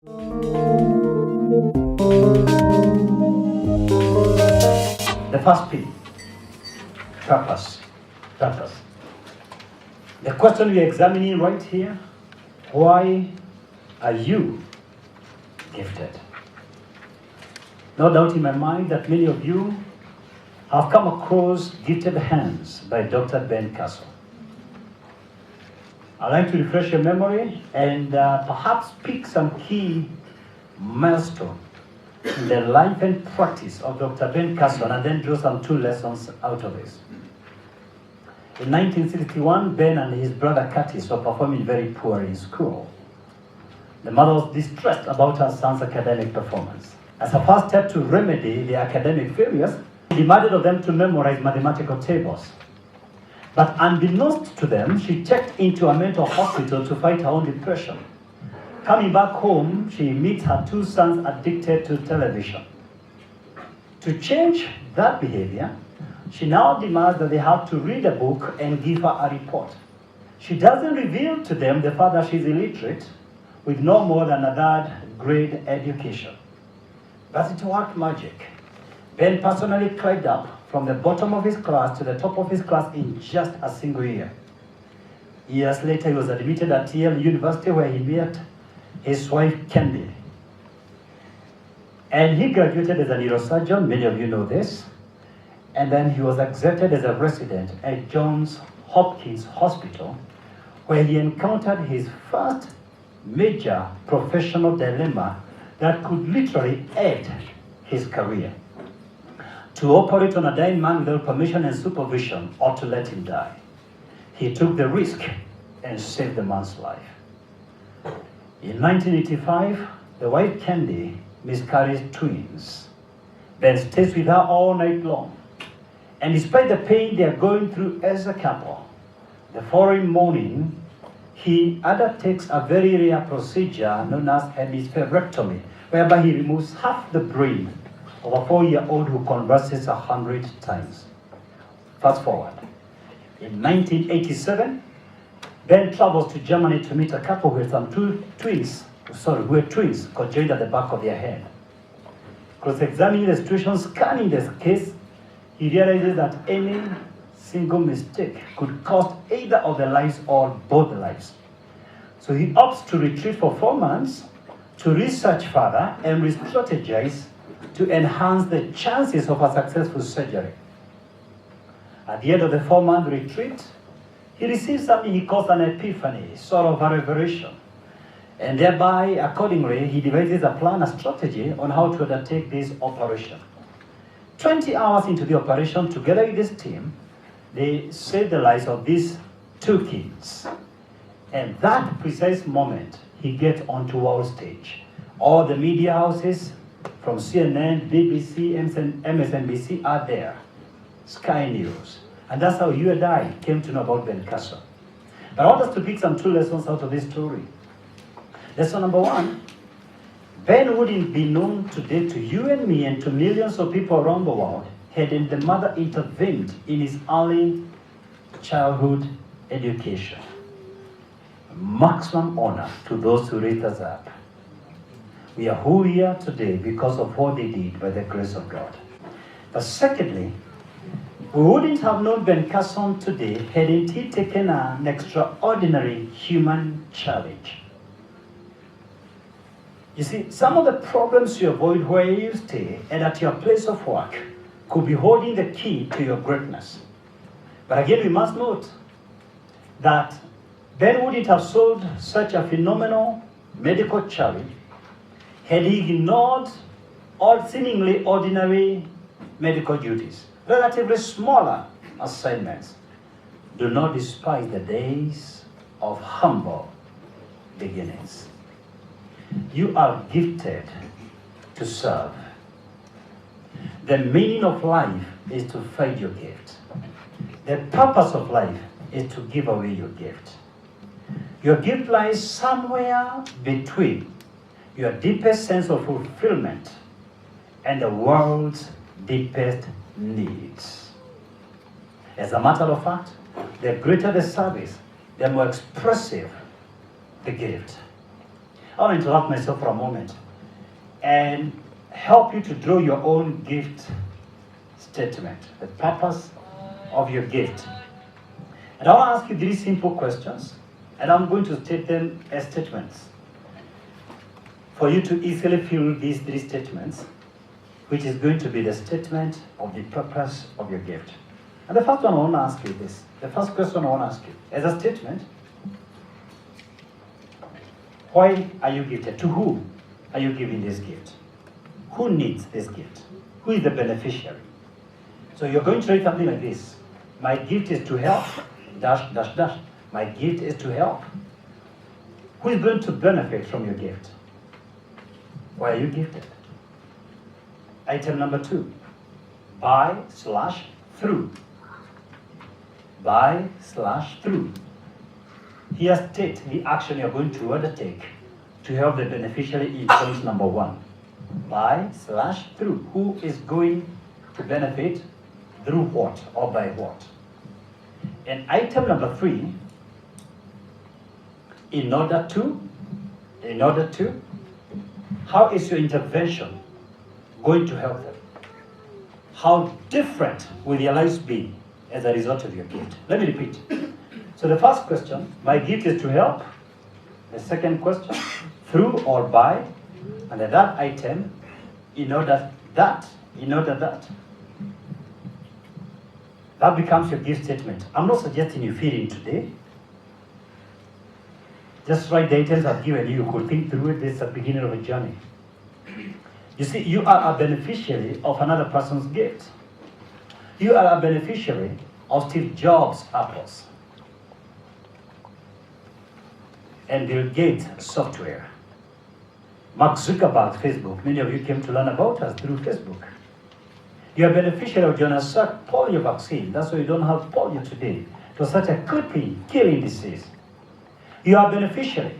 The first P, purpose. Purpose. The question we are examining right here, why are you gifted? No doubt in my mind that many of you have come across Gifted Hands by Dr. Ben Castle. I'd like to refresh your memory and perhaps pick some key milestones in the life and practice of Dr. Ben Castle, and then draw some 2 lessons out of this. In 1961, Ben and his brother Curtis were performing very poor in school. The mother was distressed about her son's academic performance. As a first step to remedy the academic failures, she demanded of them to memorize mathematical tables. But unbeknownst to them, she checked into a mental hospital to fight her own depression. Coming back home, she meets her 2 sons addicted to television. To change that behavior, she now demands that they have to read a book and give her a report. She doesn't reveal to them the fact that she's illiterate with no more than a 3rd grade education. But it worked magic. Ben personally climbed up from the bottom of his class to the top of his class in just a single year. Years later, he was admitted at Yale University, where he met his wife, Candy. And he graduated as a neurosurgeon, many of you know this. And then he was accepted as a resident at Johns Hopkins Hospital, where he encountered his first major professional dilemma that could literally end his career: to operate on a dying man without permission and supervision, or to let him die. He took the risk and saved the man's life. In 1985, the wife Candy miscarries twins. Ben stays with her all night long. And despite the pain they are going through as a couple, the following morning, he undertakes a very rare procedure known as hemispherectomy, whereby he removes half the brain of a 4-year-old who converses 100 times. Fast forward. In 1987, Ben travels to Germany to meet a couple who had some twins conjoined at the back of their head. Cross-examining the situation, scanning the case, he realizes that any single mistake could cost either of the lives or both the lives. So he opts to retreat for 4 months to research further and re-strategize to enhance the chances of a successful surgery. At the end of the 4-month retreat, he receives something he calls an epiphany, sort of a revelation. And thereby, accordingly, he devises a plan, a strategy on how to undertake this operation. 20 hours into the operation, together with this team, they saved the lives of these 2 kids. And that precise moment, he gets onto world stage. All the media houses, from CNN, BBC, MSNBC are there. Sky News. And that's how you and I came to know about Ben Castle. But I want us to pick some 2 lessons out of this story. Lesson number 1, Ben wouldn't be known today to you and me and to millions of people around the world hadn't the mother intervened in his early childhood education. Maximum honor to those who raised us up. We are who we are today because of what they did by the grace of God. But secondly, we wouldn't have known Ben Castle today hadn't he taken an extraordinary human challenge. You see, some of the problems you avoid where you stay and at your place of work could be holding the key to your greatness. But again, we must note that Ben wouldn't have solved such a phenomenal medical challenge had he ignored all seemingly ordinary medical duties, relatively smaller assignments. Do not despise the days of humble beginnings. You are gifted to serve. The meaning of life is to find your gift. The purpose of life is to give away your gift. Your gift lies somewhere between your deepest sense of fulfillment and the world's deepest needs. As a matter of fact, the greater the service, the more expressive the gift. I want to interrupt myself for a moment and help you to draw your own gift statement, the purpose of your gift. And I want to ask you 3 simple questions, and I'm going to state them as statements for you to easily fill these 3 statements, which is going to be the statement of the purpose of your gift. And the first one I want to ask you this. The first question I want to ask you, as a statement, why are you gifted? To who are you giving this gift? Who needs this gift? Who is the beneficiary? So you're going to write something like this. My gift is to help, dash, dash, dash. My gift is to help. Who is going to benefit from your gift? Why are you gifted? Item number 2, by/through. By/through. Here state the action you're going to undertake to help the beneficiary in point number 1. By/through. Who is going to benefit through what or by what? And item number 3, in order to, how is your intervention going to help them? How different will their lives be as a result of your gift? Let me repeat. So the first question, my gift is to help. The second question, through or by. And the third item, in order that. That becomes your gift statement. I'm not suggesting you fill in today. Just write the items I've given you. You could think through it. This is the beginning of a journey. You see, you are a beneficiary of another person's gift. You are a beneficiary of Steve Jobs' apples and Bill Gates' software. Mark Zuckerberg's Facebook. Many of you came to learn about us through Facebook. You are a beneficiary of Jonas Salk polio vaccine. That's why you don't have polio today. It was such a crippling, killing disease. You are a beneficiary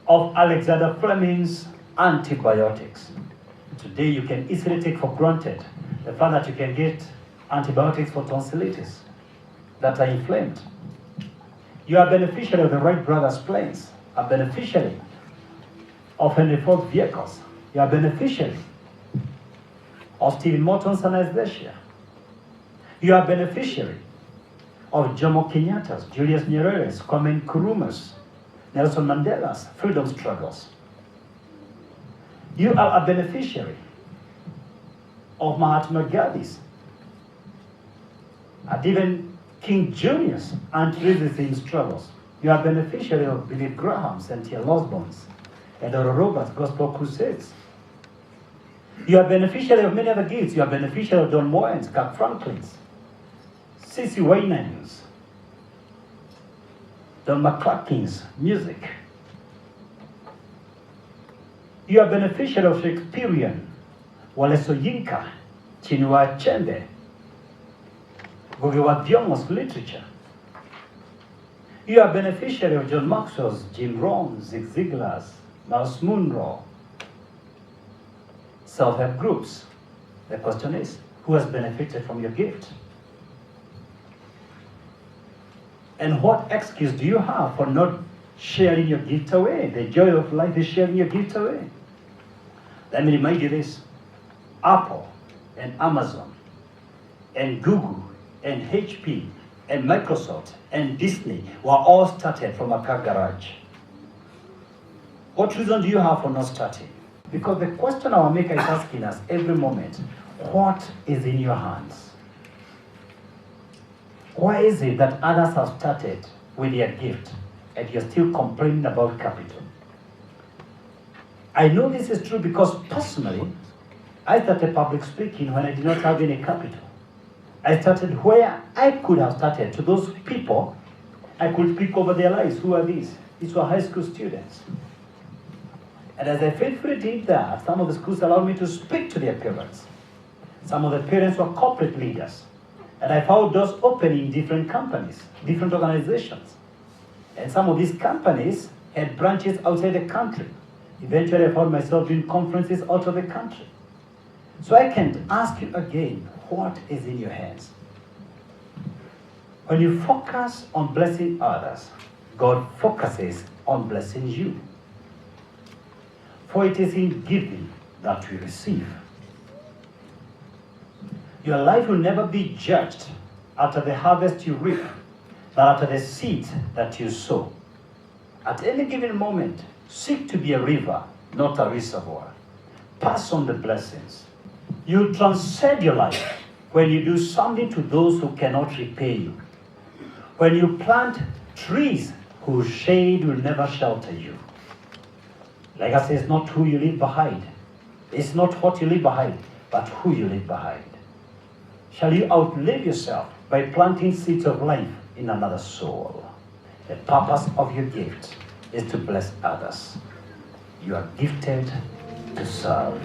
of Alexander Fleming's antibiotics. Today you can easily take for granted the fact that you can get antibiotics for tonsillitis that are inflamed. You are a beneficiary of the Wright brothers planes, a beneficiary of Henry Ford vehicles. You are a beneficiary of Stephen Morton's anesthesia. You are a beneficiary of Jomo Kenyatta's, Julius Nyerere's, Kwame Nkrumah's, Nelson Mandela's freedom struggles. You are a beneficiary of Mahatma Gandhi's, and even King Jr.'s anti-racism struggles. You are a beneficiary of Billy Graham's and T.L. Osborne's and Oral Roberts' gospel crusades. You are a beneficiary of many other gifts. You are a beneficiary of Don Moen's, Kirk Franklin's, C.C. Winans, Don McCraken's music. You are a beneficiary of Shakespearean, Wale Soyinka, Chinua Achebe, Ngugi wa Thiong'o's literature. You are a beneficiary of John Maxwell's, Jim Rohn's, Zig Ziglar's, Miles Munro, self-help groups. The question is, who has benefited from your gift? And what excuse do you have for not sharing your gift away? The joy of life is sharing your gift away. Let me remind you this. Apple and Amazon and Google and HP and Microsoft and Disney were all started from a car garage. What reason do you have for not starting? Because the question our maker is asking us every moment, what is in your hands? Why is it that others have started with their gift and you're still complaining about capital? I know this is true because personally, I started public speaking when I did not have any capital. I started where I could have started. To those people, I could speak over their lives. Who are these? These were high school students. And as I faithfully did that, some of the schools allowed me to speak to their parents. Some of the parents were corporate leaders. And I found doors open in different companies, different organizations. And some of these companies had branches outside the country. Eventually, I found myself doing conferences out of the country. So I can ask you again, what is in your hands? When you focus on blessing others, God focuses on blessing you. for it is in giving that we receive. Your life will never be judged after the harvest you reap, but after the seed that you sow. At any given moment, seek to be a river, not a reservoir. Pass on the blessings. You transcend your life when you do something to those who cannot repay you. When you plant trees whose shade will never shelter you. Legacy is not who you leave behind. It's not what you leave behind, but who you leave behind. Shall you outlive yourself by planting seeds of life in another soul? The purpose of your gift is to bless others. You are gifted to serve.